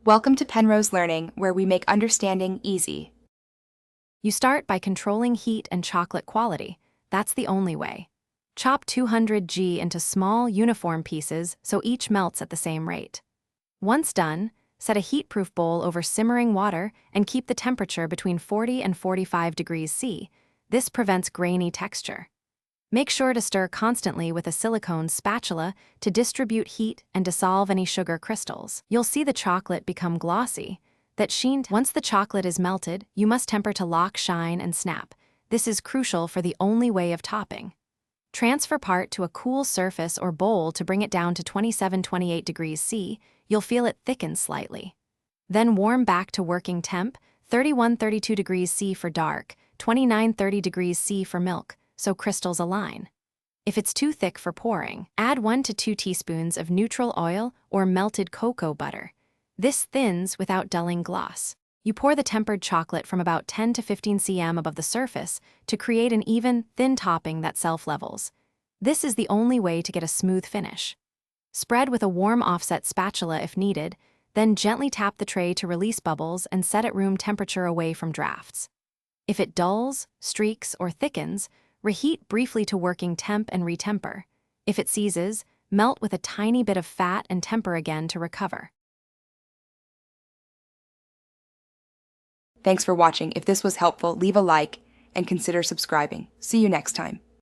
Welcome to Penrose Learning, where we make understanding easy. You start by controlling heat and chocolate quality. That's the only way. Chop 200 g into small, uniform pieces so each melts at the same rate. Once done, set a heat-proof bowl over simmering water and keep the temperature between 40 and 45 degrees C. This prevents grainy texture. Make sure to stir constantly with a silicone spatula to distribute heat and dissolve any sugar crystals. You'll see the chocolate become glossy. Once the chocolate is melted, you must temper to lock, shine, and snap. This is crucial for the only way of topping. Transfer part to a cool surface or bowl to bring it down to 27-28 degrees C. You'll feel it thicken slightly. Then warm back to working temp, 31-32 degrees C for dark, 29-30 degrees C for milk, so crystals align. If it's too thick for pouring, add 1 to 2 teaspoons of neutral oil or melted cocoa butter. This thins without dulling gloss. You pour the tempered chocolate from about 10 to 15 cm above the surface to create an even, thin topping that self-levels. This is the only way to get a smooth finish. Spread with a warm offset spatula if needed, then gently tap the tray to release bubbles and set at room temperature away from drafts. If it dulls, streaks, or thickens, reheat briefly to working temp and retemper. If it seizes, melt with a tiny bit of fat and temper again to recover. Thanks for watching. If this was helpful, leave a like and consider subscribing. See you next time.